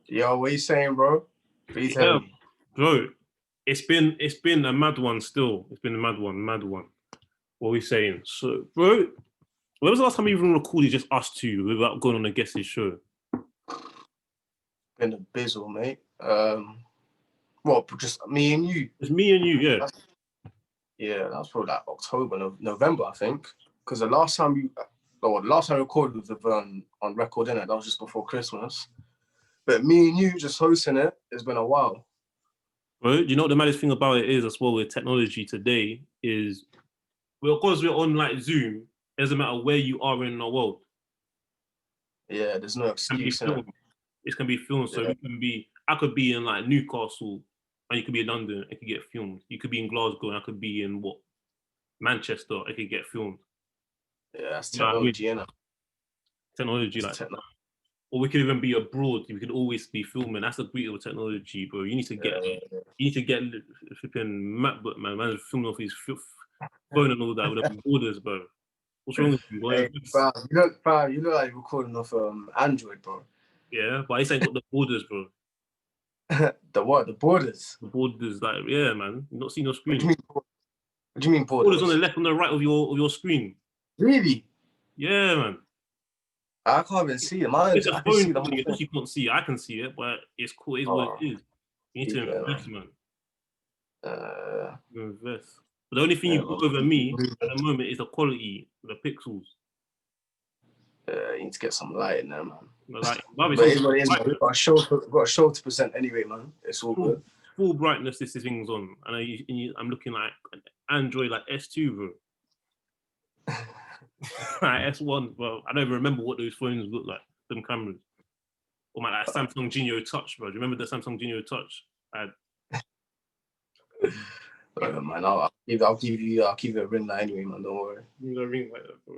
Yo, what you saying, bro? Please tell Yeah, me. bro. It's been a mad one still. It's been a mad one. What are we saying? So, bro, when was the last time we even recorded just us two without going on a guest's show? Been a bizzle, mate. Well, just me and you. It's me and you, yeah. Yeah, that was probably like October, November, I think. Because the last time the last time I recorded with on record, innit? That was just before Christmas. But me and you just hosting it, it's been a while. Bro, you know what the maddest thing about it is as well with technology today is, well, of course we're on like Zoom, it doesn't matter where you are in the world. Yeah, there's no excuse, innit? It can be filmed, so I could be in like Newcastle and you could be in London, it could get filmed. You could be in Glasgow and I could be in Manchester, it could get filmed. Yeah, that's technology, innit? Technology, like, or we could even be abroad. We could always be filming. That's the beauty of technology, bro. You need to get flipping MacBook, man. Man, filming off his phone and all that with the borders, bro. What's wrong with you? Hey, you look like you're recording off Android, bro. Yeah, but I ain't got the borders, bro. The what? The borders? The borders, like, yeah, man. You're not seeing your screen. What do you mean borders? Borders on the left and the right of your screen. Really? Yeah, man. I can't even see it. I can see them. You can't see it. I can see it, but it's cool. It's what it is. You need to invest, man. Invest. But the only thing you've got over me at the moment is the quality, the pixels. You need to get some light in there, man. Like, but we've got a show to present anyway, man. It's all good. Full brightness this thing's on, and I'm looking like an Android like S2, bro. Like S1, bro. I don't even remember what those phones look like, them cameras. Or my like Samsung Genio Touch, bro. Do you remember the Samsung Genio Touch? Man, I'll give you a ring light anyway, man. Don't worry. Give you a ring light, bro.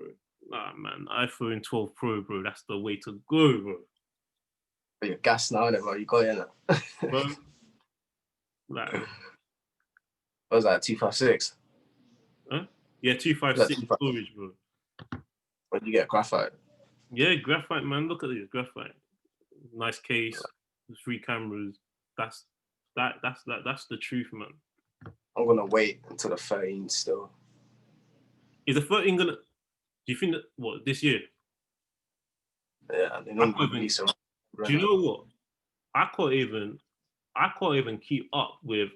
Nah, man. iPhone 12 Pro, bro. That's the way to go, bro. But you're gas now, innit, bro? You got in it. Bro. Like, what was that, 256? Huh? Yeah, 256 storage, bro. Where did you get graphite? Yeah, graphite, man. Look at this graphite. Nice case, 3 cameras. That's the truth, man. I'm gonna wait until the 13 still. Is the 13 gonna? Do you think that this year? Yeah, they don't release them. Do you know what? I can't even keep up with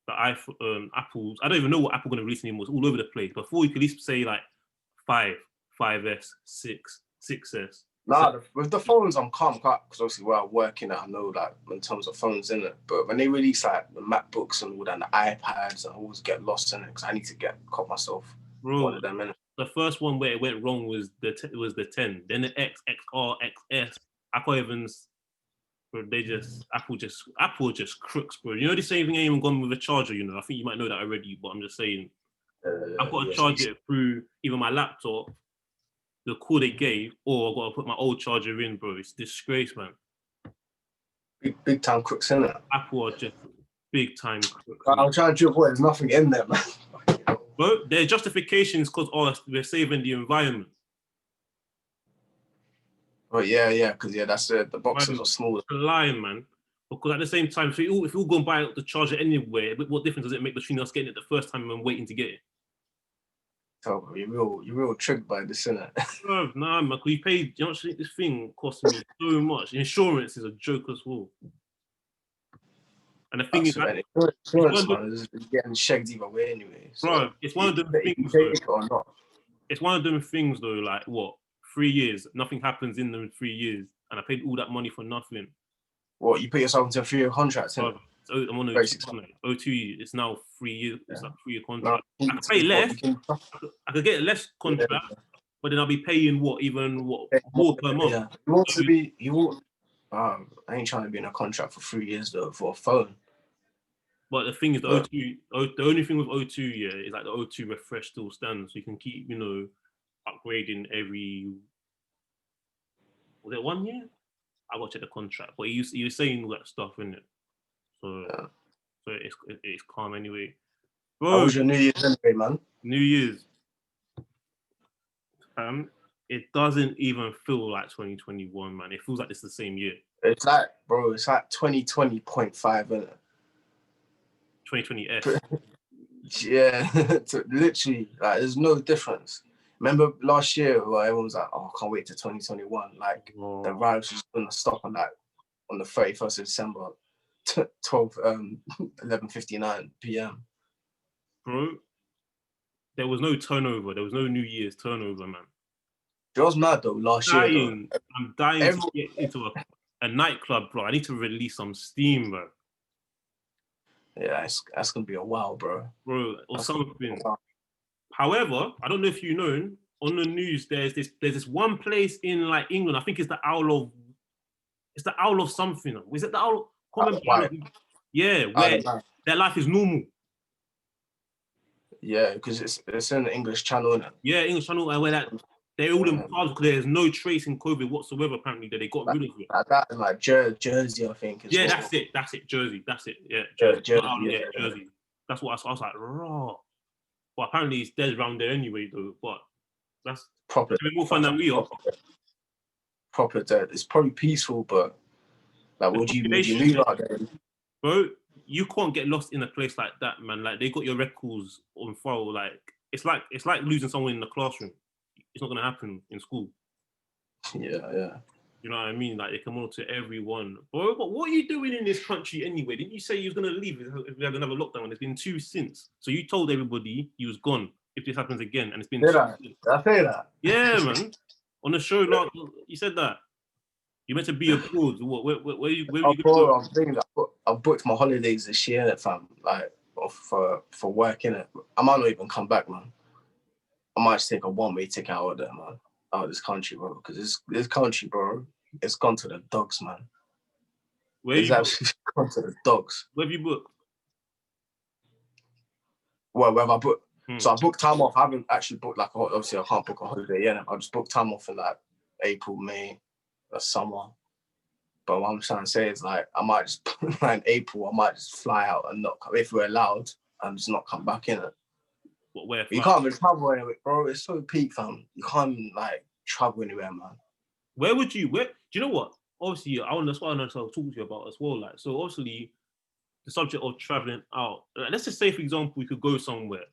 the iPhone, Apple's. I don't even know what Apple gonna release anymore. It's all over the place. Before you could at least say like 5, 5S, 6, 6S. Nah, with the phones, I'm calm because obviously where I'm working at, I know like in terms of phones in it. But when they release like the MacBooks and all that, and the iPads, I always get lost in it because I need to caught myself. Bro, one of them in it. The first one where it went wrong was the 10. Then the X, XR, XS. I can't even. Bro, Apple just crooks, bro. You know the same thing ain't even gone with a charger. You know, I think you might know that already, but I'm just saying. I've got to charge it through either my laptop, the cord they gave, or I've got to put my old charger in, bro. It's disgrace, man. Big time crooks in it. Apple are just big time crooks. I'm trying to avoid. There's nothing in there, man. Bro, their justification is because we're saving the environment. Oh yeah, because that's it. The boxes are smaller. Lying, man. Because at the same time, if you all go and buy the charger anywhere, what difference does it make between us getting it the first time and waiting to get it? Oh, you're real tricked by this, innit? Bro, nah, man. You paid. You know, this thing cost me so much. Insurance is a joke as well. And the thing is, insurance man is getting shagged either way anyway. So bro, it's one of them things. Or not. It's one of them things though. Like what? 3 years, nothing happens in them 3 years, and I paid all that money for nothing. What, you put yourself into a 3-year contract? I'm on O2. It's now 3 years. Yeah. It's like 3-year contract. No, I could pay less. I could get less contract, but then I'll be paying more per month. Yeah. You want to be? I ain't trying to be in a contract for 3 years though for a phone. But the thing is, the only thing with O2, is like the O2 refresh still stands, so you can keep, upgrading every. Was it 1 year? I got to check the contract, but he was saying all that stuff, isn't it? So it's calm anyway. Bro, how was your New Year's anyway, man? New Year's. it doesn't even feel like 2021, man. It feels like it's the same year. It's like, bro, it's like 2020.5, isn't it? 2020s. Yeah, literally, like, there's no difference. Remember last year where everyone was like, "Oh, I can't wait to 2021." Like the riots was gonna stop on the 31st of December, 11:59 p.m. Bro, there was no turnover. There was no New Year's turnover, man. It was mad though last year. Though. I'm dying to get into a nightclub, bro. I need to release some steam, bro. Yeah, that's gonna be a while, bro. Bro, or that's something. However, I don't know if you know, on the news, there's this one place in like England. I think it's the Owl of something. Is it the Owl? Yeah, where their life is normal. Yeah, because it's in the English Channel, isn't it? Yeah, English Channel, where they're all in pubs because there's no trace in COVID whatsoever. Apparently, that they got rid of it. That in like Jersey, I think. Yeah, well. That's it. Jersey. That's it. Yeah, Jersey. That's what I was like, raw. But apparently, it's dead around there anyway, though. But that's proper. It's more fun than we are. Proper dead. It's probably peaceful, but like, would you move out there? Bro, you can't get lost in a place like that, man. Like, they got your records on file. Like, it's like losing someone in the classroom. It's not gonna happen in school. Yeah. You know what I mean? Like, they come on to everyone. Bro, but what are you doing in this country anyway? Didn't you say you was gonna leave if we had another lockdown? There's been 2 since. So you told everybody you was gone if this happens again, and it's been. Did I say that? Yeah, man. On the show, like, you said that. You meant to be abroad. Where you bro, I'm thinking I've booked my holidays this year, fam. Like, for work, innit? I might not even come back, man. I might just take a one-way ticket out of there, man. Out of this country, bro. Because this country, bro, it's gone to the dogs, man. It's actually gone to the dogs. Where have you booked? Well, where have I booked? So I booked time off. I haven't actually booked, like, obviously I can't book a holiday yet. I just booked time off in like April, May, or summer. But what I'm trying to say is, like, I might just in April, I might just fly out and not come, if we're allowed, and just not come back in it. Where? You can't even travel anywhere, bro. It's so peak, fam. You can't even, like, travel anywhere, man. Where would you? Do you know what? Obviously, that's what I want to talk to you about as well. Like, so obviously, the subject of traveling out. Let's just say, for example, we could go somewhere,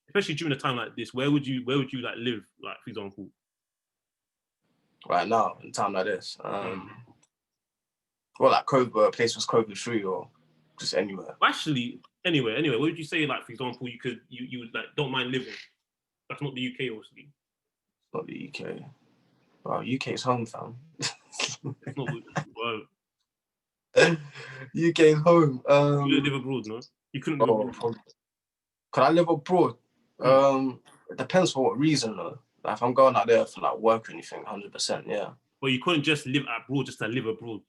especially during a time like this. Where would you like live? Like, for example, right now, in a time like this, well, like a place was COVID-free, or just anywhere. Actually, anywhere. What would you say? Like, for example, you would, like, don't mind living. That's not the UK, obviously. Not the UK. Well, UK's home, fam. It's not. Well, UK's home. You live abroad, no? You couldn't live abroad. Could I live abroad? It depends for what reason, though. Like, if I'm going out there for, like, work or anything, 100%, yeah. But you couldn't just live abroad just to live abroad.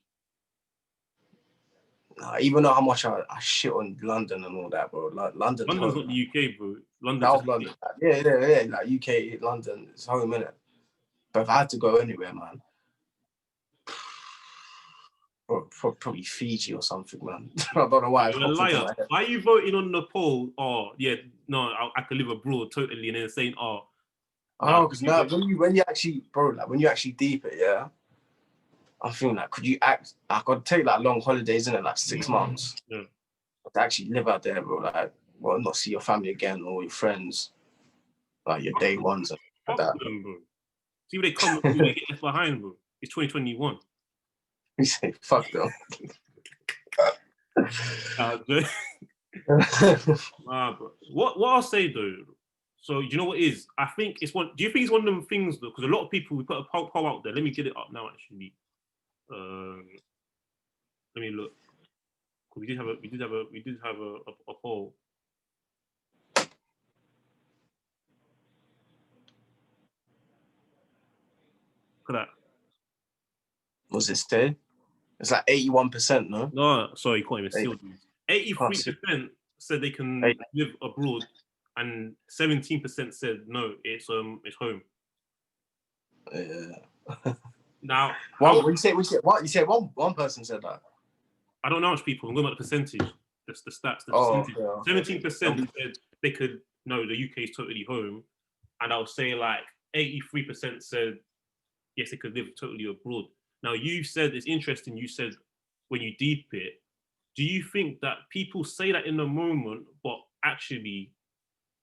Nah, even though how much I shit on London and all that, bro. Like, London's not the UK, bro. London's London. Yeah. Like, UK, London, it's home, innit? But if I had to go anywhere, man, probably Fiji or something, man. I don't know why. You're a liar. Why are you voting on the poll? Oh, yeah, no, I could live abroad totally, and then saying, because now when you actually, bro, like, when you actually deep it, yeah, I'm feeling like, could you act? I could take, like, long holidays, in it, like 6 months, to actually live out there, bro. Like, well, not see your family again or your friends, like your day ones and like that. Them, bro. See where they come, they get left behind, bro. It's 2021. We say fuck them. Bro. What I'll say though. So, you know what it is? I think it's one. Do you think it's one of them things though? Because a lot of people, we put a poll out there. Let me get it up now. Actually, let me look. We did have a poll. Look at that. What's it say? It's like 81%, no? No, sorry, you can't even see these. 83% said they can live abroad, and 17% said no, it's home. Yeah. Now, what you say? What you said? One person said that. I don't know how much people. I'm going about the percentage. That's the stats. The percentage. 17% said they could. No, the UK is totally home, and I'll say, like, 83% said yes, they could live totally abroad. Now, you said it's interesting. You said when you deep it, do you think that people say that in the moment, but actually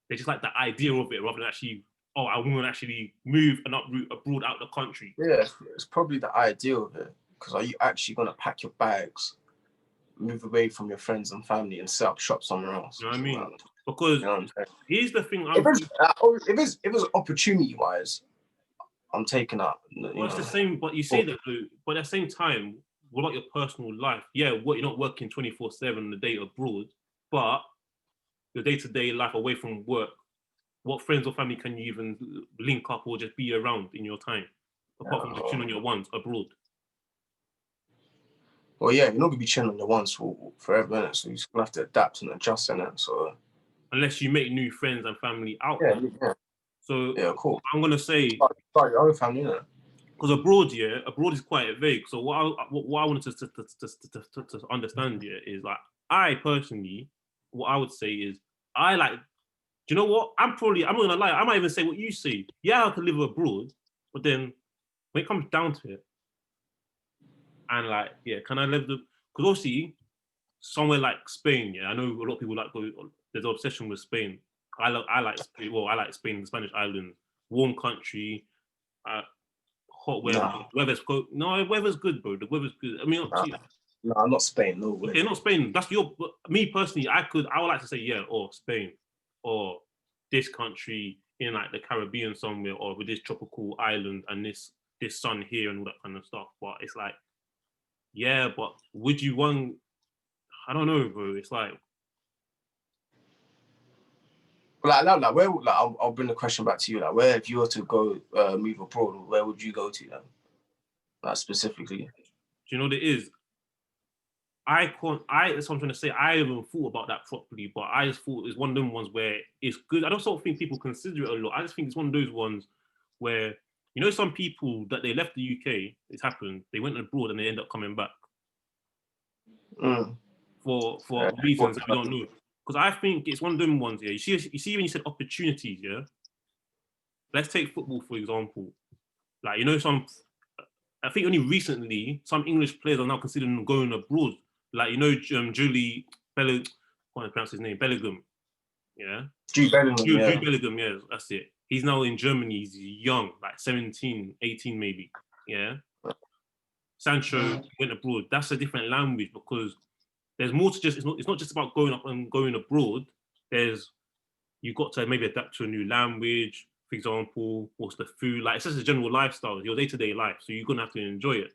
they just like the idea of it rather than actually, oh, I want to actually move and uproot abroad out the country? Yeah, it's probably the idea of it. Because are you actually gonna pack your bags, move away from your friends and family, and set up shop somewhere else? You know what I mean? You Because know what I'm saying? here's the thing. If it's opportunity wise, I'm taking that. Well, it's the same, but you say that, but at the same time, what about your personal life? Yeah, what you're not working 24/7 the day abroad, but your day-to-day life away from work, what friends or family can you even link up or just be around in your time, apart from just chilling on your ones abroad? Well, yeah, you're not gonna be chilling on your ones for forever, innit? So you're just gonna have to adapt and adjust in it. So Unless you make new friends and family out yeah, there. yeah, So yeah, cool. I'm gonna say, Start your own family, innit? because abroad, yeah, abroad is quite vague. So what I wanted to understand here is like, I personally, what I would say is, I like, do you know what? I'm not gonna lie, I might even say what you say. Yeah, I could live abroad, but then when it comes down to it, and like, yeah, can I live the? Because obviously, somewhere like Spain, yeah, I know a lot of people like go. There's an obsession with Spain. I like Spain. Well, I like Spain, the Spanish islands, warm country, hot weather. Nah, Weather's good. No, weather's good, bro. The weather's good. I mean, up nah, to you. nah, not Spain, no way. Okay, not Spain. That's your. Me personally, I would like to say yeah, or Spain, or this country in like the Caribbean somewhere, or with this tropical island and this sun here and all that kind of stuff. But it's like, yeah, but would you want? I don't know, bro. It's like, Like where? Like, I'll bring the question back to you. Like, where if you were to go move abroad, where would you go to then? Like specifically. do you know what it is? I can't. That's what I'm trying to say. I haven't thought about that properly, but I just thought it's one of them ones where it's good. I don't sort of think people consider it a lot. I just think it's one of those ones where some people that they left the UK. It's happened. They went abroad and they end up coming back Mm. for reasons that we don't know. Because I think it's one of them ones. Yeah, you see when you said opportunities. Yeah, let's take football for example. Like some. I think only recently some English players are now considering going abroad. Like Julie Bellingham, I can't pronounce his name, Bellingham. Yeah, Jude Bellingham, Jude yeah. Bellingham. Yeah, that's it. He's now in Germany. He's young, like 17, 18 maybe. Yeah. Sancho went abroad. That's a different language because there's more to just. It's not just about going up and going abroad. You've got to maybe adapt to a new language. For example, what's the food like? It's just a general lifestyle, your day-to-day life. So you're gonna have to enjoy it.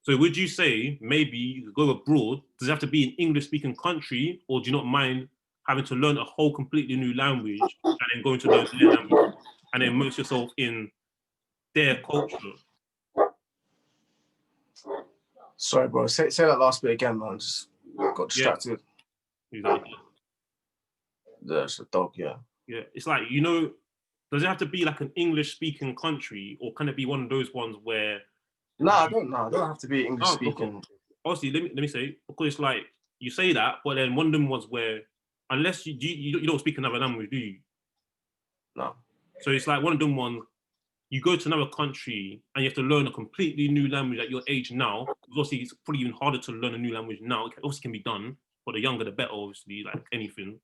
So would you say maybe you could go abroad? Does it have to be an English-speaking country, or do you not mind having to learn a whole completely new language and then going to learn their language and then immerse yourself in their culture? Sorry, bro. Say that last bit again, man. Just got distracted. Exactly. There's a dog, yeah. Yeah, it's like does it have to be like an English-speaking country, or can it be one of those ones where? No, I don't know. I don't have to be English speaking. Obviously, let me say, because it's like you say that, but then one of them was where unless you don't speak another language, do you? No. So it's like one of them ones. You go to another country and you have to learn a completely new language at your age now. Obviously, it's probably even harder to learn a new language now. It obviously can be done, but the younger the better, obviously, like anything.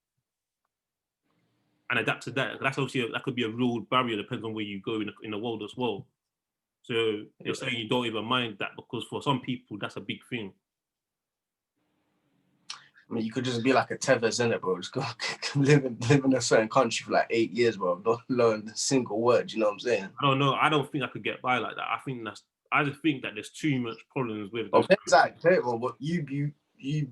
And adapt to that. That's obviously that could be a real barrier. Depends on where you go in the world as well. So you're saying you don't even mind that because for some people that's a big thing. I mean, you could just be like a Tevez, innit, bro? Just go live in a certain country for like 8 years, bro. Not learn a single word. You know what I'm saying? I don't know. I don't think I could get by like that. I just think that there's too much problems with. Exactly. Well, what you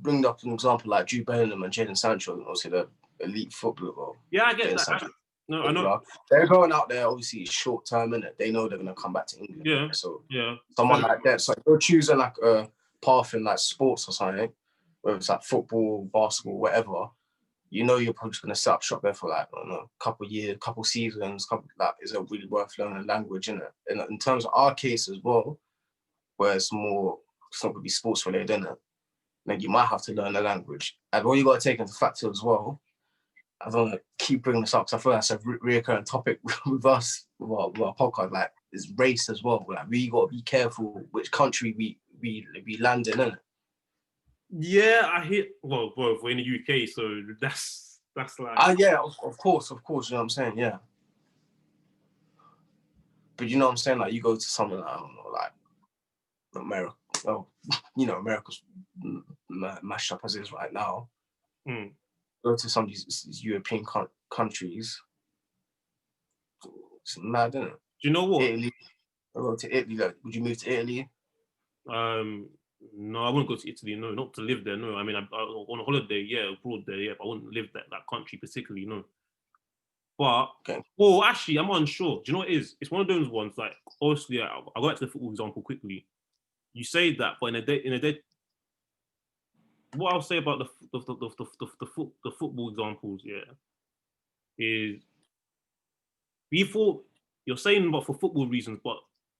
bring up an example like Jude Bellingham and Jadon Sancho, obviously the elite footballer. Bro. Yeah, I get that. No, I know. They're going out there, obviously, short term, innit? They know they're going to come back to England. Yeah. So, yeah. Someone like that. So, if you're choosing like a path in like sports or something, whether it's like football, basketball, whatever, you're probably just going to set up shop there for like, I don't know, a couple years, couple seasons, is it really worth learning a language, innit? And in terms of our case as well, where it's not going to be sports related, innit? Then you might have to learn the language. And what you got to take into factor as well I don't want to keep bringing this up because I feel that's a recurring topic with us, with our podcast. Like, is race as well. Like, we got to be careful which country we land in, innit? Yeah, I hear. Well, bro, we're in the UK, so that's like. Yeah, of course. You know what I'm saying? Yeah. But you know what I'm saying? Like, you go to somewhere, I don't know, like America. Oh, you know, America's mashed up as it is right now. Mm. Go to some of these European countries. It's mad, isn't it? Do you know what? Italy. I go to Italy. Like, would you move to Italy? No, I wouldn't go to Italy. No, not to live there. No, I mean, I on a holiday, yeah, abroad there, yeah, but I wouldn't live that country particularly. No, but Okay. well, actually, I'm unsure. Do you know what it is? It's one of those ones. Like, obviously, I'll go back to the football example quickly. You say that, but in a day, what I'll say about the football examples, yeah, is before you're saying about for football reasons, but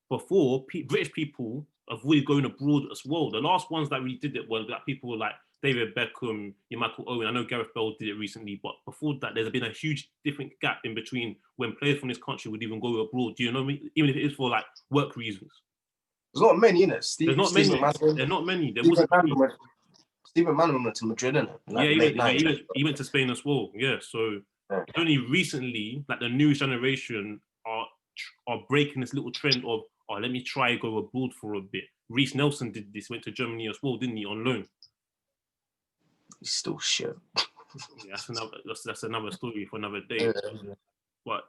before British people avoided going abroad as well. The last ones that really did it were that people were like David Beckham, your Michael Owen. I know Gareth Bale did it recently, but before that, there's been a huge different gap in between when players from this country would even go abroad. Do you know what I mean? Even if it is for like work reasons. There's not many, innit? There's not many. There's not many. There wasn't many. Stephen Mann went to Madrid, innit? Like he went to Spain as well. Yeah, so it's only recently that the new generation are breaking this little trend of, oh, let me try go abroad for a bit. Reiss Nelson did this, went to Germany as well, didn't he, on loan? He's still shit. Yeah, that's another story for another day. Yeah. But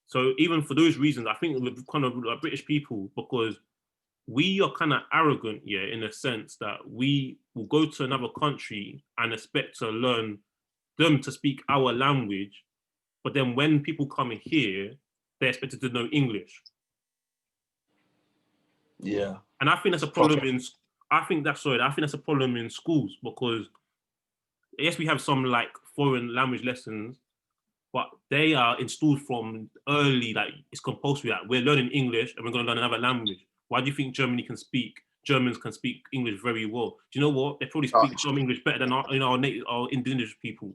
so even for those reasons, I think we're kind of like British people, because we are kind of arrogant, yeah, in a sense that we will go to another country and expect to learn them to speak our language, but then when people come in here, they're expected to know English. Yeah. And I think that's a problem I think that's a problem in schools, because yes, we have some like foreign language lessons, but they are installed from early, like it's compulsory. Like, we're learning English and we're going to learn another language. Why do you think Germans can speak English very well? Do you know what? They probably speak some English better than our indigenous people.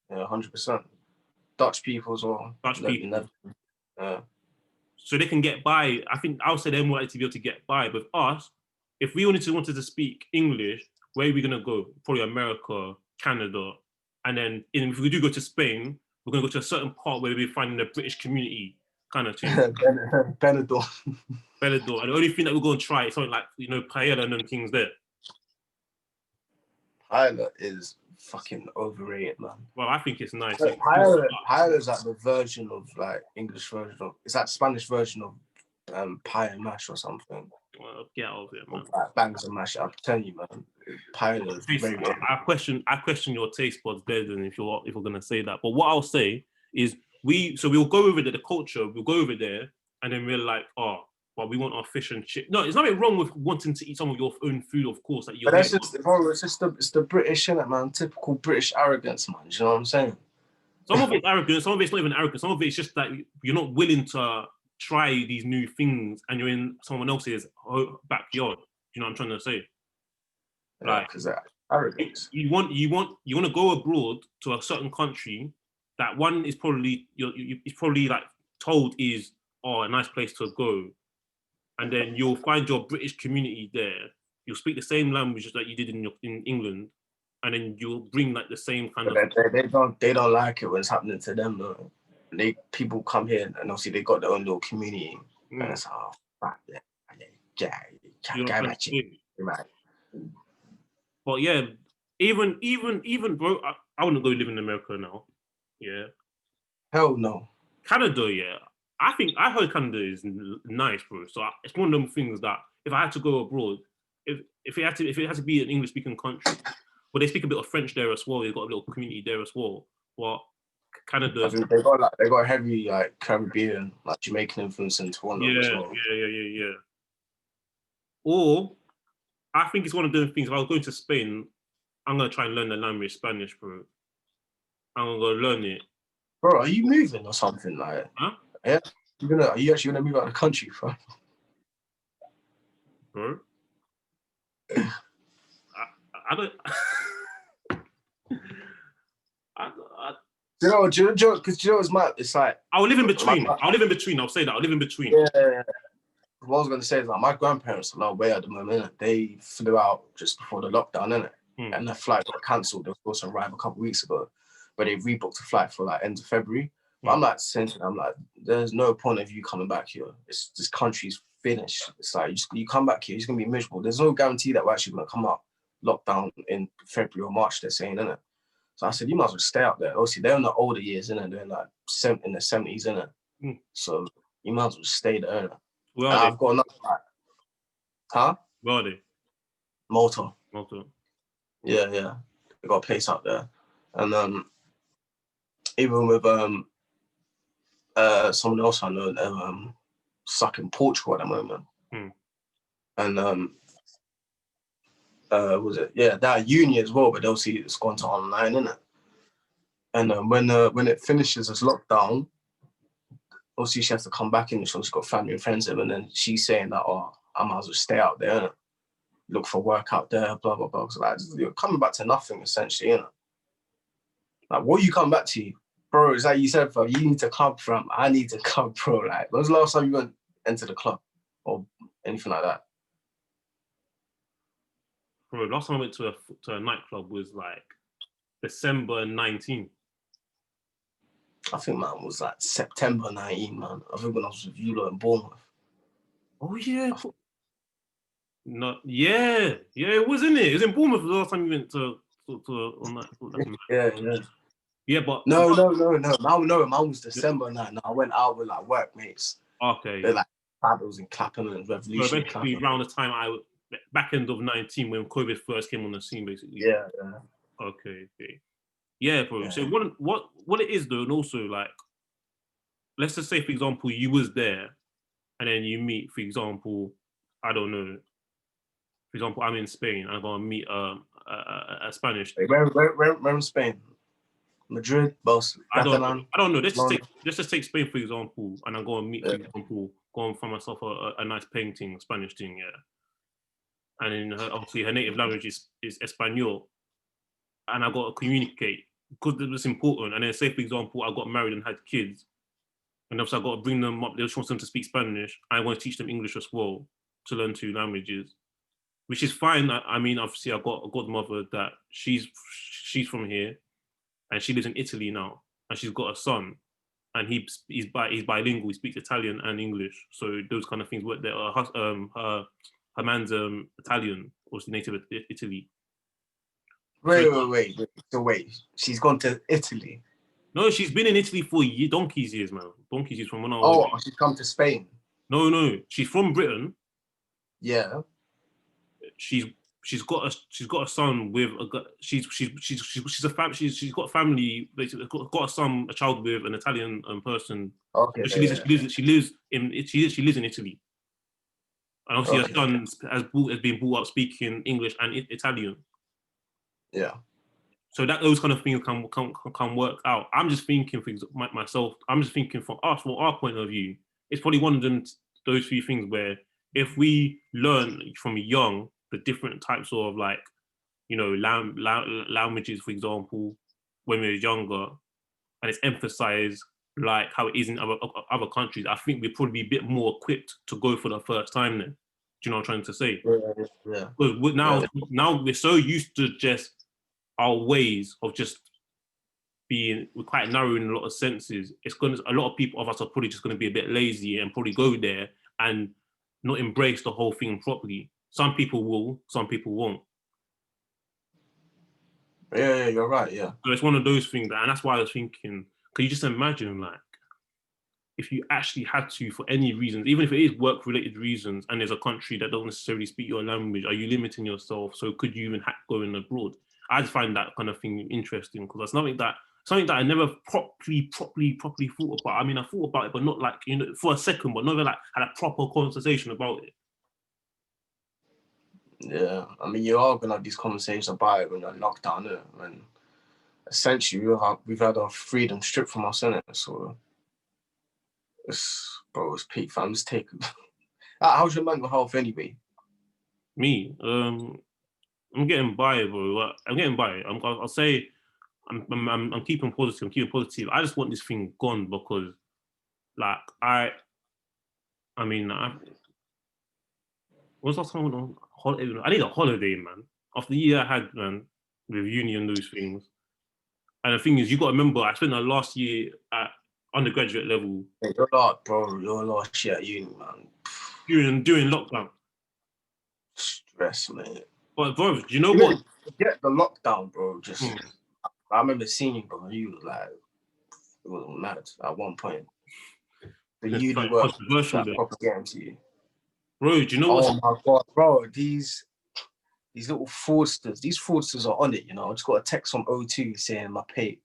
Yeah, 100%. Dutch people as well. Dutch people. Yeah. So they can get by. I think I'll say they're more likely to be able to get by. With us, if we wanted to speak English, where are we gonna go? Probably America, Canada, and then if we do go to Spain, we're gonna go to a certain part where we're finding the British community kind of thing. Benidorm. Benidorm. And the only thing that we're gonna try is something like paella and them things there. Paella is fucking overrated, man. Well, I think it's nice. Paella is like the version of like English version of, it's like Spanish version of pie and mash or something. Well, get out of it, man. Like bangs and mash. I'm telling you, man. Paella is very good. I question your taste buds there, then if you're gonna say that. But what I'll say is we'll go over the culture, we'll go over there, and then we're like, oh, but we want our fish and chip. No, there's nothing wrong with wanting to eat some of your own food, of course. Like, but that's just, bro, it's the British, innit, man? Typical British arrogance, man. Do you know what I'm saying? Some of it's arrogant, some of it's not even arrogant. Some of it's just that you're not willing to try these new things, and you're in someone else's backyard. Do you know what I'm trying to say? Like, because arrogance. You want to go abroad to a certain country that one is probably it's probably like told is a nice place to go, and then you'll find your British community there. You'll speak the same language that you did in England, and then you'll bring like the same kind of. They don't like it when it's happening to them though. People come here and obviously they got their own little community, and it's right. But yeah, even bro, I wouldn't go live in America now. Yeah. Hell no. Canada, yeah. I heard Canada is nice, bro. So it's one of them things that if I had to go abroad, if it had to be an English speaking country, but they speak a bit of French there as well. They've got a little community there as well. But Canada, they got heavy like Caribbean, like Jamaican influence in Toronto as well. Yeah. Or I think it's one of those things. If I was going to Spain, I'm gonna try and learn the language Spanish, bro. I'm gonna go learn it. Bro, are you moving or something like? Huh? Yeah. Are you actually gonna move out of the country, bro? Bro, I don't. Because it's mad. It's like I'll live in between. I'll say that. I'll live in between. yeah. What I was gonna say is like my grandparents are not away at the moment. Innit? They flew out just before the lockdown, innit? And the flight got cancelled. They were supposed to arrive a couple of weeks ago, but they rebooked a flight for like end of February. But I'm like saying to them, I'm like, there's no point of you coming back here. This country's finished. It's like you come back here, it's gonna be miserable. There's no guarantee that we're actually gonna come out lockdown in February or March. They're saying, innit? So I said, you might as well stay out there. Obviously, they're in the older years, innit? They're like in the 70s, innit? So you might as well stay there. Innit? Where And are I've got another like, huh? Where are they? Malta. Yeah. They got a place out there. And even with someone else I know, they're stuck in Portugal at the moment. And was it? Yeah, they're at uni as well, but they'll see it's gone to online, innit? And when it finishes as lockdown, obviously she has to come back in. She's got family and friends there, and then she's saying that, oh, I might as well stay out there, innit? Look for work out there, blah blah blah. So like, you're coming back to nothing essentially, innit? Like, what you come back to, bro? It's like you said, bro. You need to club, fam. I need to club, bro. Like, when was the last time you went into the club or anything like that? Bro, last time I went to a nightclub was like December 19. I think mine was like September 19, man. I think when I was with you in Bournemouth. Oh yeah. No, yeah, it was in it. It was in Bournemouth the last time you went to on that. Yeah, but no. Mine was December 9. No, I went out with like workmates. Okay. They're like Paddles and Clapham and Revolution. So basically, around the time back end of 19 when COVID first came on the scene, basically. Yeah. Okay. Yeah, bro. Yeah. So what it is though, and also like, let's just say for example, you was there, and then you meet, for example, I don't know. For example, I'm in Spain, and I'm gonna meet a Spanish. Where in Spain? Madrid, Barcelona. I don't know. Let's just take Spain for example, and I'm gonna meet, for example, go and find myself a nice painting, Spanish thing, yeah. And then obviously her native language is Espanol, and I got to communicate because it's important. And then say for example, I got married and had kids, and obviously I got to bring them up. They just want them to speak Spanish. I want to teach them English as well to learn 2 languages, which is fine. I mean, obviously I got a godmother that she's from here, and she lives in Italy now, and she's got a son, and he's bilingual. He speaks Italian and English, so those kind of things work there. Her man's Italian, obviously native of Italy. Wait. So wait, she's gone to Italy? No, she's been in Italy for donkey's years, man. Donkey's years from when I was. Oh, she's come to Spain. No, she's from Britain. Yeah. She's got a son with she's got a family. Basically, got a child with an Italian person. Okay. She lives in Italy. And obviously her son has been brought up speaking English and Italian. Yeah. So that those kind of things can work out. I'm just thinking for myself. I'm just thinking from our point of view. It's probably one of those few things where if we learn from young the different types of like, you know, languages, for example, when we're younger, and it's emphasized like how it is in other countries, I think we'd probably be a bit more equipped to go for the first time then. Do you know what I'm trying to say? Yeah. Because now we're so used to just our ways of just we're quite narrow in a lot of senses. A lot of us are probably just going to be a bit lazy and probably go there and not embrace the whole thing properly. Some people will, some people won't. Yeah, you're right, yeah. So it's one of those things, and that's why I was thinking, can you just imagine, like, if you actually had to, for any reasons, even if it is work-related reasons, and there's a country that don't necessarily speak your language, are you limiting yourself? So could you even go in abroad? I just find that kind of thing interesting, because that's something that I never properly thought about. I mean, I thought about it, but not like, you know, for a second, but never like had a proper conversation about it. Yeah, I mean, you are gonna have these conversations about it when you're locked down, when essentially we've had our freedom stripped from us, innit? So it's peak, fam. Just take. How's your mental health anyway? Me, I'm getting by, bro. I'm getting by. I'll say I'm keeping positive. I'm keeping positive. I just want this thing gone because, like, I mean, what's last time I went on holiday? I need a holiday, man. After the year I had, man, with uni and those things. And the thing is, you got to remember, I spent the last year at undergraduate level. Hey, your last year at uni, man. During lockdown. Stress, mate. But bro, do you know what? Get the lockdown, bro. I remember seeing you, bro. You was like, it was mad at one point. The It's uni quite work controversial, that proper getting to you. Bro, do you know what? Oh my god, bro. These little fraudsters, these fraudsters are on it, you know. I just got a text from O2 saying my pay,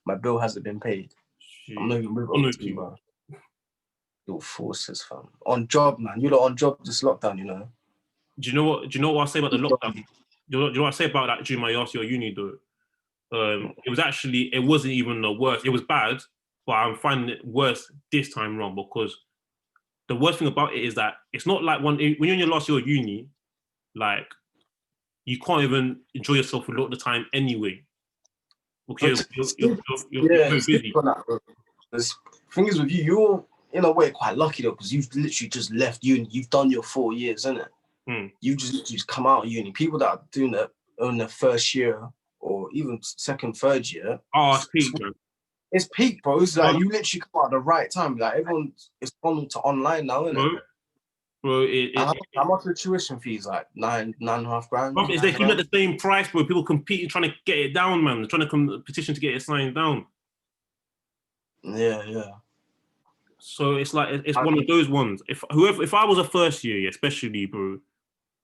my bill hasn't been paid. I'm not even with O2, bro. Little fraudsters, fam. On job, man. You lot on job this lockdown, you know. Do you know what I say about the lockdown? Do you know what I say about that during my last year of uni, though? It wasn't even the worst. It was bad, but I'm finding it worse this time round because the worst thing about it is that it's not like when you're in your last year of uni, like, you can't even enjoy yourself a lot of the time anyway. Because you're busy. The thing is with you, you're in a way quite lucky though, because you've literally just left uni. You've done your 4 years, isn't it? You just come out of uni. People that are doing that on their first year or even second, third year. Oh, it's peak, man. It's peak, bro. It's like you literally come out at the right time. Like everyone is gone to online now, isn't it? Bro, how much the tuition fees? Like $9.5 grand. Bro, is they keep at the same price, bro? People competing, trying to get it down, man. They're trying to petition to get it signed down. Yeah. So it's like it's one of those ones. If I was a first year, especially, bro,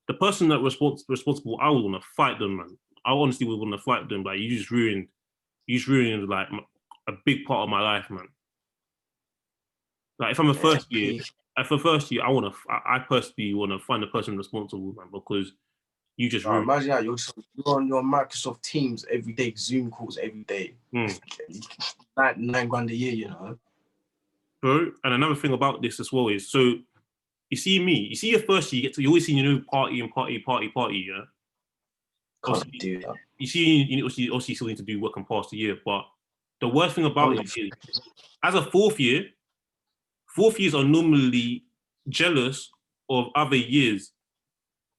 the person that responsible, I would want to fight them, man. I honestly would want to fight them. Like, you just ruined like a big part of my life, man. Like, if I'm a first year, I personally want to find the person responsible, man, because you just ruined. Imagine that you're on your Microsoft Teams every day, Zoom calls every day. $9 grand a year, you know. Bro, and another thing about this as well is, so you see your first year, you always see, you know, party, yeah. Can't do that. You see, you still need to do work and pass the year, but the worst thing about it is, as a fourth years are normally jealous of other years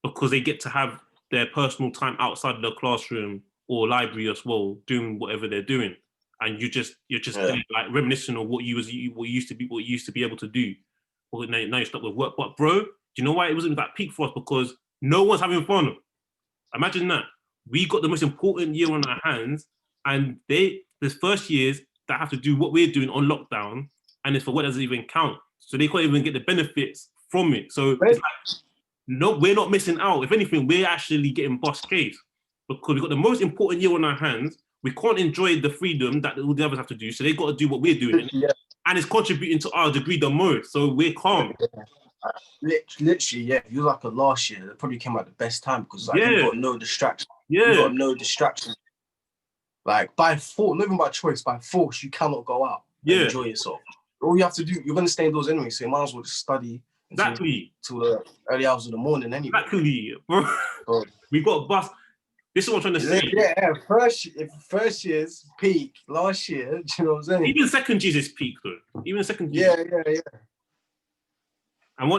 because they get to have their personal time outside of the classroom or library as well, doing whatever they're doing, and you're just like reminiscing of what you used to be able to do. Well, now you're stuck with work. But bro, do you know why it wasn't that peak for us? Because no one's having fun. Imagine that. We got the most important year on our hands, and there's first years that have to do what we're doing on lockdown, and it's for what doesn't even count. So they can't even get the benefits from it. So it's like, no, we're not missing out. If anything, we're actually getting bust case because we've got the most important year on our hands. We can't enjoy the freedom that all the others have to do. So they've got to do what we're doing. Yeah. And it's contributing to our degree the most. So we're calm. Literally, yeah. If you like a last year, it probably came at the best time because like you've got no distraction. Yeah. You've got no distraction. Like by force, not even by choice, by force, you cannot go out and enjoy yourself. All you have to do, you're going to stay indoors anyway, so you might as well just study till the early hours of the morning anyway. Exactly. Bro. We got a bus. This is what I'm trying to say. Yeah. First year's peak. Last year, do you know what I'm saying? Even second year's is peak, though. Even second year. Yeah. And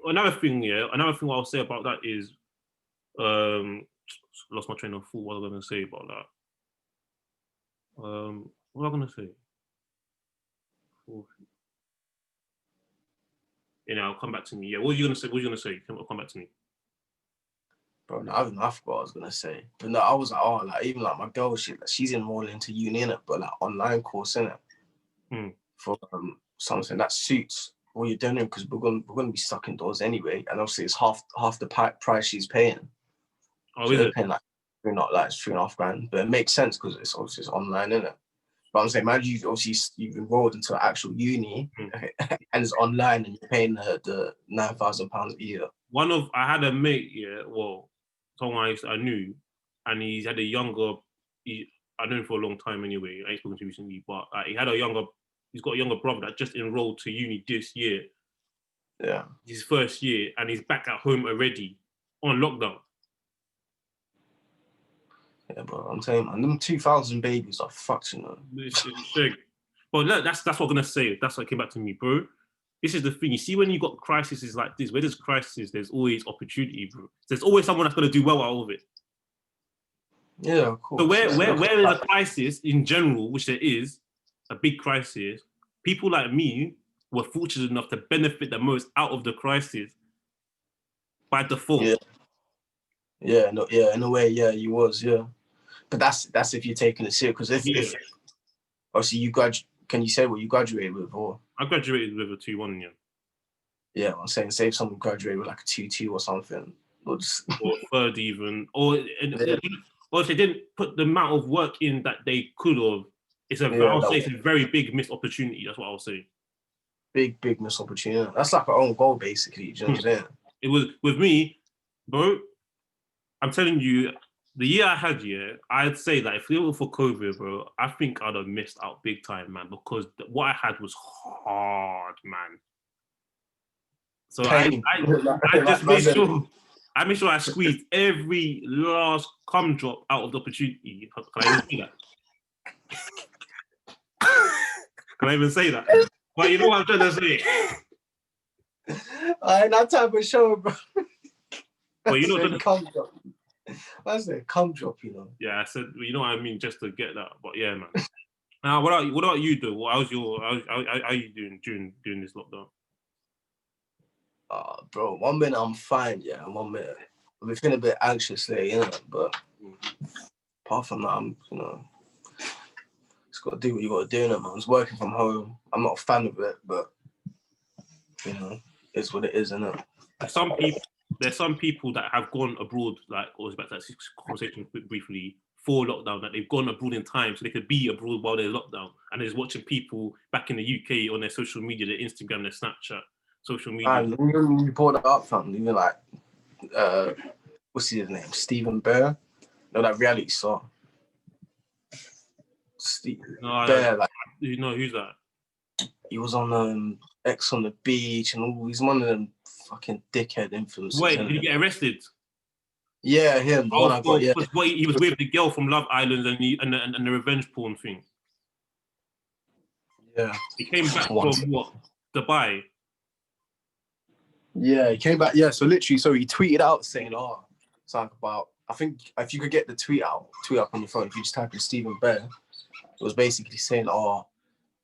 another thing I'll say about that is, lost my train of thought. What was I going to say about that? What was I going to say? I'll come back to me. Yeah, what are you going to say? Come back to me. Bro, no, I forgot what I was gonna say. But no, I was like, even like my girl, she's enrolled into uni in it, but like online course in it for something that suits what you're doing because we're gonna be stuck indoors anyway, and obviously it's half the price she's paying. Oh, so is it? Paying like $3.5 grand, but it makes sense because it's obviously online in it. But I'm saying, imagine you've enrolled into an actual uni and it's online, and you're paying the £9,000 a year. I had a mate, someone I knew, and he's had a younger. I know him for a long time anyway. I ain't spoken to him recently, but he's got a younger brother that just enrolled to uni this year. Yeah, his first year, and he's back at home already on lockdown. Yeah, bro. I'm saying, man, them 2000 babies are fucked, you know. This shit is sick. But look, that's what I'm gonna say. That's what came back to me, bro. This is the thing. You see, when you got crises like this, where there's crisis, there's always opportunity, bro. There's always someone that's gonna do well out of it. Yeah, of So course. where there's a crisis in general, which there is, a big crisis, people like me were fortunate enough to benefit the most out of the crisis by default. Yeah. Yeah, no, yeah, in a way, yeah, you was, yeah. But that's if you're taking it serious. Because if obviously can you say what you graduated with, or I graduated with a 2-1, yeah. yeah, I'm saying, say if someone graduated with like a 2-2 or something, or just Or third even, or if they didn't put the amount of work in that they could have, I'll say it's a very big missed opportunity. That's what I'll say. Big missed opportunity. That's like our own goal, basically. Do you know what I'm saying? It was with me, bro. I'm telling you, the year I had, I'd say that if it were for COVID, bro, I think I'd have missed out big time, man, because what I had was hard, man. So I just made sure. I made sure I squeezed every last cum drop out of the opportunity. Can I even say that? Can I even say that? Well, you know what I'm trying to say. I ain't that type of show, bro. But you know, cum drop. That's a cum drop, you know. Yeah, I said, you know what I mean, just to get that. But yeah, man. Now, what about you, though? How are you doing during this lockdown? Bro, 1 minute I'm fine, yeah. 1 minute I've been feeling a bit anxious there, you know. But apart from that, I'm, you know, just got to do what you got to do, man. I was working from home. I'm not a fan of it, but you know, it's what it is, isn't it? There's some people that have gone abroad, like I was about to conversation briefly, for lockdown, that they've gone abroad in time so they could be abroad while there's lockdown, and there's watching people back in the UK on their social media, their Instagram, their Snapchat, social media. And you brought that up, fam. Even like, what's his name? Stephen Bear. No, that reality star. Bear, like, you know who's that? He was on X on the Beach and all. He's one of them fucking dickhead influencers. Wait, did he get arrested? Yeah, him. The one I got. Yeah. He was with the girl from Love Island and the revenge porn thing. Yeah. He came back from what? Dubai. Yeah, he came back. Yeah, so literally, he tweeted out saying, it's like about, I think if you could get the tweet up on your phone, if you just type in Stephen Bear, it was basically saying,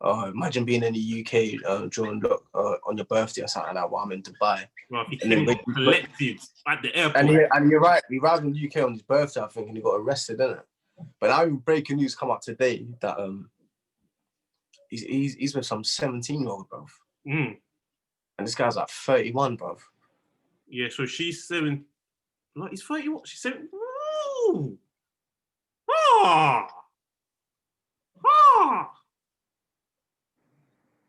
imagine being in the UK during on your birthday or something like that while I'm in Dubai. Well, he came collected at the airport. And you're right, he arrived in the UK on his birthday, I think, and he got arrested, didn't it? But now breaking news come out today that he's with some 17-year-old, bro. And this guy's like 31, bro. Yeah, so she's 7. Like, he's 31. She's 7. Ooh. Ah.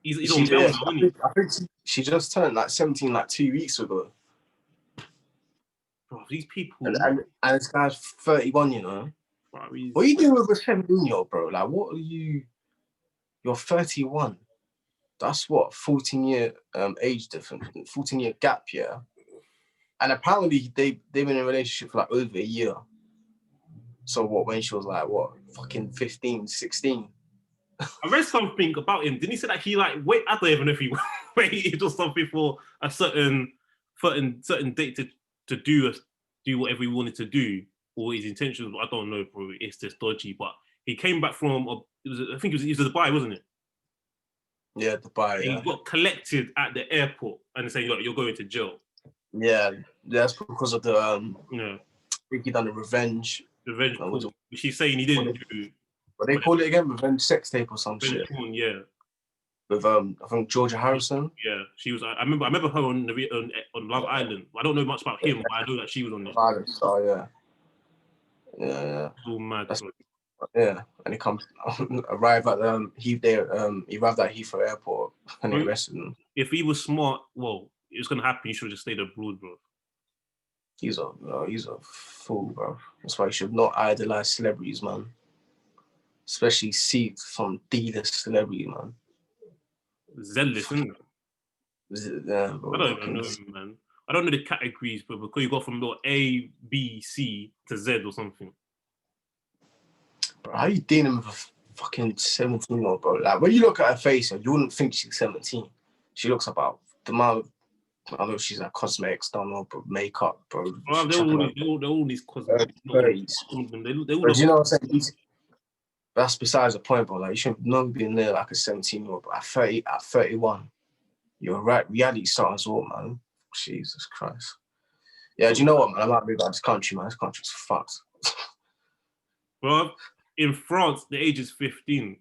He's on bail now, isn't he? I think she just turned like 17 like 2 weeks ago. Bro, these people. And this guy's 31, you know. Bro, what are you doing with a 17-year-old, bro? Like, what are you? You're 31. That's what, 14-year age difference, 14-year gap, yeah. And apparently they've been in a relationship for like over a year. So what, when she was like, what, fucking 15, 16? I read something about him. Didn't he say that he I don't even know if he waited or something for a certain date to do whatever he wanted to do, or his intentions. I don't know, bro. It's just dodgy. But he came back from, I think it was Dubai, wasn't it? Yeah, Dubai. He got collected at the airport and saying, you're going to jail. Yeah, that's because of the I think he done the revenge. Revenge porn, which he's saying he didn't do. But they call it again revenge sex tape or some shit. Porn, yeah. With I think Georgia Harrison. Yeah, she was. I remember her on Love Island. I don't know much about him, but I know that she was on it. Oh yeah. Oh mad. Yeah, and he arrived at arrived at Heathrow Airport and they arrested him. If he was smart, well, it was gonna happen. He should have just stayed abroad, bro. He's a fool, bro. That's why you should not idolize celebrities, man. Especially see some D-list celebrity, man. Zealous, isn't it? Yeah, bro. I don't even know, man. I don't know the categories, but because you got from A, B, C to Z or something. Bro, how you dealing with a fucking 17-year-old, bro? Like, when you look at her face, you wouldn't think she's 17. She looks about the amount. I know she's like cosmetics, don't know, but makeup, bro. Bro, they're all these cosmetics. But you know what I'm saying? That's besides the point, bro. Like, you should not be in there like a 17-year-old, but at 31, you're right. Reality starting as well, man. Jesus Christ. Yeah, do you know what, man? I might move out of this country, man. This country's fucked. Bro, in France, the age is 15.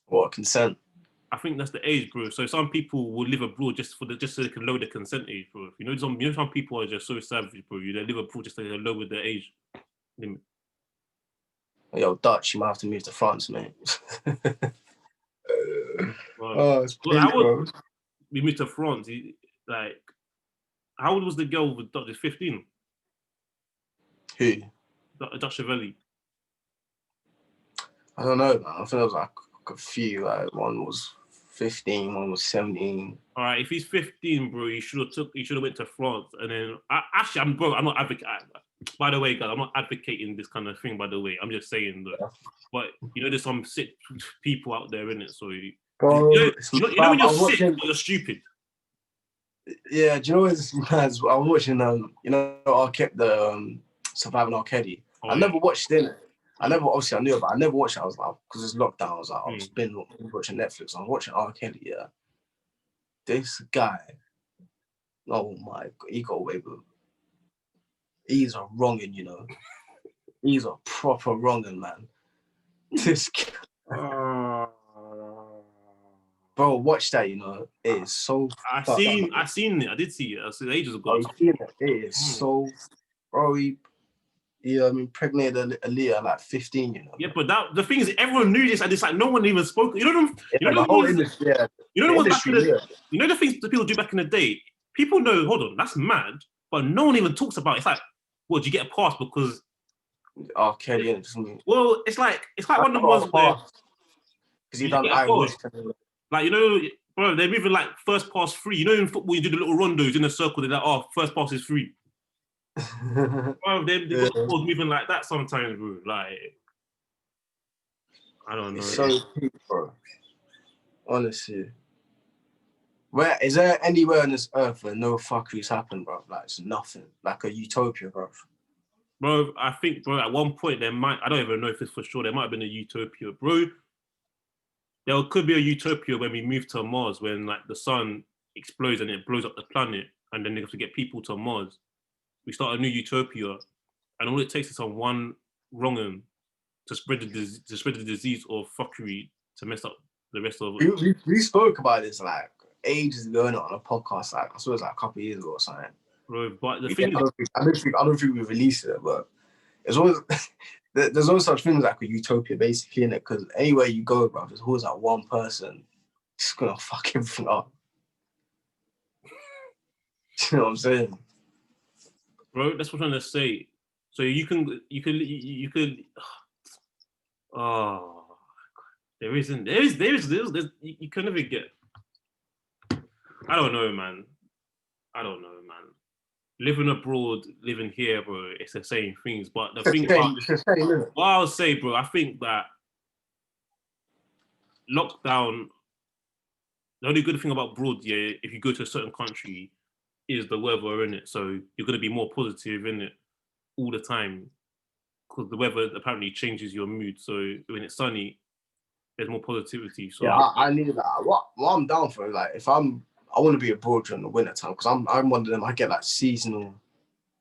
What, consent? I think that's the age, bro. So some people will live abroad just so they can lower the consent age, bro. You know, some people are just so savage, bro. They live abroad just so they can lower the age limit. Yo, Dutch, you might have to move to France, mate. It's how old we moved to France? Like, how old was the girl with Dutch? 15. Who? Dutch Chevelli. I don't know, man. I think it was like a few. Like, one was 15, one was 17. All right, if he's 15, bro, he should have went to France, and then I'm not advocating. By the way, guys, I'm not advocating this kind of thing. By the way, I'm just saying that. Yeah. But you know, there's some sick people out there, innit? So bro, you know when you're sick, you're stupid. Yeah, do you know what's mad? I was watching you know, the Surviving R. Kelly. I never watched it. Obviously I knew about it. I never watched it. I was like, because it's lockdown, I was like, I've been watching Netflix. I was watching R. Kelly, yeah. This guy, oh my God, he got away with it. He's a wrongin', you know. He's a proper wrongin', man. This guy. Bro, watch that, you know. It is so I seen it. I did see it. I said ages ago. It is so, bro, he impregnated Aaliyah at like 15, you know. Yeah, but the thing is, everyone knew this, and it's like no one even spoke. You know the whole industry, yeah. You know the things that people do back in the day. People know. Hold on, that's mad. But no one even talks about it. It's like, well, did you get a pass because? R. Kelly. Well, it's like one of the ones where because he done Irish. Like, you know, bro, they're moving like first pass free. You know, in football, you do the little rondos in a circle. They're like, oh, first pass is free. Bro, they got moving like that sometimes, bro. Like, I don't know. It's so deep, bro. Honestly. Where is there anywhere on this earth where no fuckeries happen, bro? Like, it's nothing. Like a utopia, bro. Bro, I think, bro, at one point I don't even know if it's for sure, there might have been a utopia. Bro, there could be a utopia when we move to Mars, when like the sun explodes and it blows up the planet, and then they have to get people to Mars. We start a new utopia, and all it takes is some one wrong to spread the disease or fuckery to mess up the rest of it. We spoke about this like ages ago on a podcast, like I suppose like a couple of years ago or something. Bro, but the thing is, I don't think we released it, but it's always there's no such thing as like a utopia basically in it, because anywhere you go, bro, there's always like one person just gonna fuck everything up. You know what I'm saying? Bro, that's what I'm trying to say. So you could you can never get. I don't know, man. Living abroad, living here, bro, it's the same things. But the thing about what I'll say, bro, I think that lockdown, the only good thing about abroad, yeah, if you go to a certain country, is the weather, in it. So you're gonna be more positive in it all the time, because the weather apparently changes your mood. So when it's sunny, there's more positivity. So yeah, I need that. What I'm down for, like, if I want to be abroad during the winter time, because I'm one of them. I get like seasonal,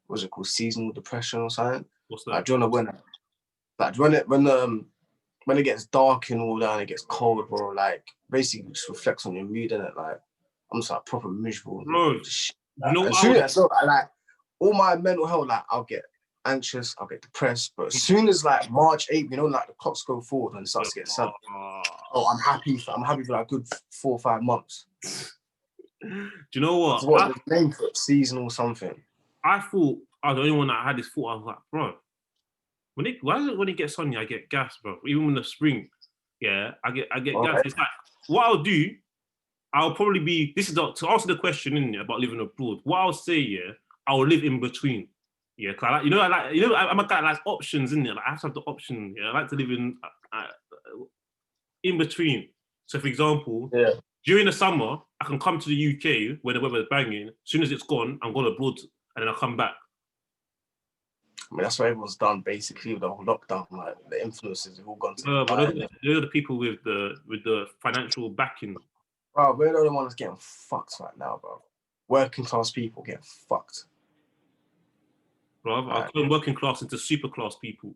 what's it called, seasonal depression or something. What's that? Like during the winter, like when it gets dark and all that, and it gets cold, bro. Like basically, just reflects on your mood, and it like I'm just like proper miserable. Bro, like, you know, like all my mental health, like I'll get anxious, I'll get depressed. But as soon as like March, April, you know, like the clocks go forward and it starts to get sun. Oh, I'm happy for like a good 4 or 5 months. Do you know what? What's the name for it? Seasonal something. I thought I was the only one that had this thought. I was like, bro, when it gets sunny, I get gas, bro. Even in the spring, yeah, I get gas. It's like what I'll do. I'll probably be. This is to answer the question about living abroad. What I'll say, yeah, I'll live in between. Yeah, cause I'm a guy that likes options, isn't it? Like, I have to have the option. Yeah, I like to live in between. So, for example, Yeah. during the summer, I can come to the UK where the weather's banging. As soon as it's gone, I'm going abroad and then I come back. I mean, that's what everyone's done basically with the whole lockdown. Like the influencers have all gone to But Dubai. those are the people with the financial backing. Bro, we're the only ones getting fucked right now, bro. Working class people get fucked. Bro, I'll turn working class into super class people.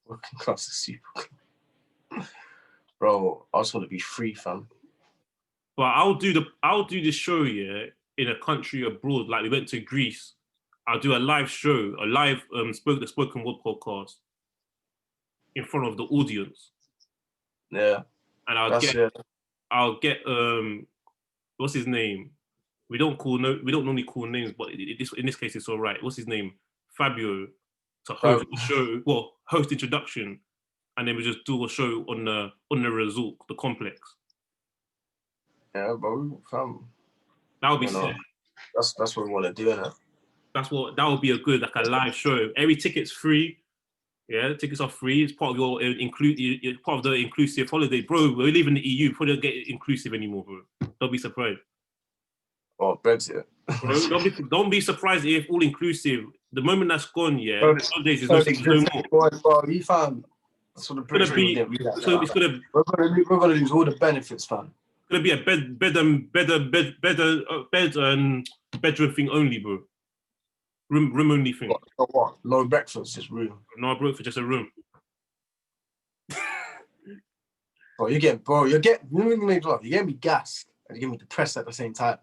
Working class is super. Bro, I just want to be free, fam. But I'll do the show, yeah, in a country abroad. Like we went to Greece. I'll do a live show, a live spoken word podcast in front of the audience. Yeah. And I'll get what's his name? We don't normally call names, but in this case it's all right. What's his name? Fabio to host the show. Well, host introduction, and then we just do a show on the resort, the complex. Yeah, bro, fam. That would be sick. That's what we want to do, innit? That would be a good, like a live show. Every ticket's free. Yeah, the tickets are free. It's part of your part of the inclusive holiday, bro. We're leaving the EU. Probably don't get inclusive anymore, bro. Don't be surprised. Oh, Brexit. Bro, don't be surprised if all inclusive. The moment that's gone, yeah, holidays is no more. Bro, you found that's what the British people did. We're gonna lose all the benefits, fam. It's gonna be a bed and bedroom thing only, bro. Room only thing. What? No breakfast, just room. No breakfast, just a room. Bro, you're getting me gassed and you're getting me depressed at the same time.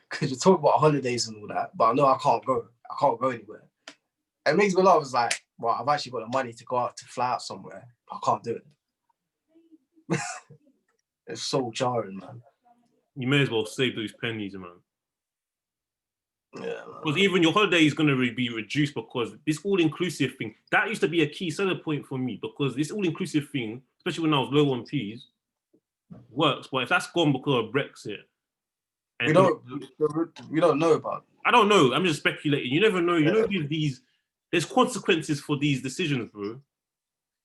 Because you're talking about holidays and all that, but I know I can't go. I can't go anywhere. It makes me laugh. It's like, well, I've actually got the money to go out to fly out somewhere, but I can't do it. It's so jarring, man. You may as well save those pennies, man. Yeah, because even your holiday is going to be reduced because this all-inclusive thing, that used to be a key selling point for me because this all-inclusive thing, especially when I was low on P's, works. But if that's gone because of Brexit, we don't know about it. I don't know. I'm just speculating. You never know. You know, there's consequences for these decisions, bro.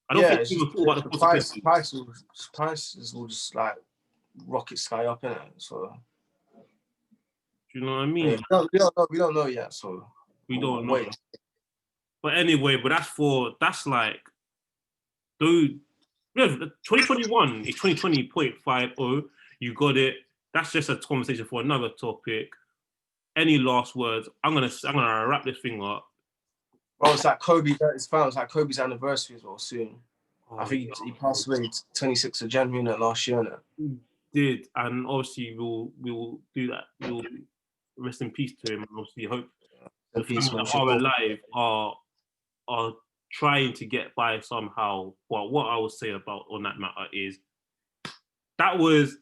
I don't think people thought about the consequences. Prices will just like rocket sky up, innit? So. Do you know what I mean? Yeah, we don't know yet, so we don't know. But anyway, that's like, dude. 2021 is 2020.50. You got it. That's just a conversation for another topic. Any last words? I'm gonna wrap this thing up. Well, it's like It's like Kobe's anniversary as well soon. I think he passed away 26th of January last year. He did, and obviously we'll do that. We'll rest in peace to him, and obviously hope the people that are alive are trying to get by somehow. Well, what I would say on that matter is that was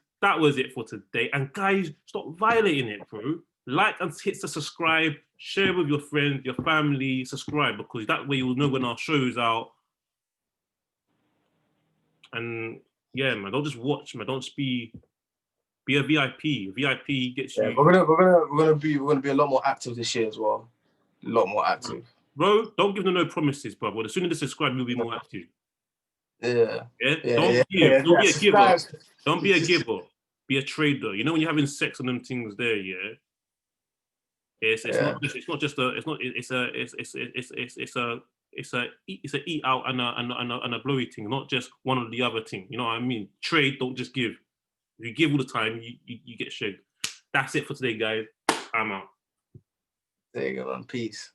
it for today. And guys, stop violating it, bro. Like and hit the subscribe, share with your friends, your family, subscribe, because that way you'll know when our show's out. And yeah, man, don't just watch, man. Don't just be a VIP. VIP gets you. We're gonna be a lot more active this year as well. A lot more active. Bro, don't give them no promises, bro. But as soon as they subscribe, you'll be more active. Yeah. Don't be a giver. Don't be a giver. Be a trader. You know when you're having sex on them things there, yeah. It's a eat out and a blowy thing, not just one or the other thing. You know what I mean? Trade, don't just give. If you give all the time, you get shagged. That's it for today, guys. I'm out. There you go, man. Peace.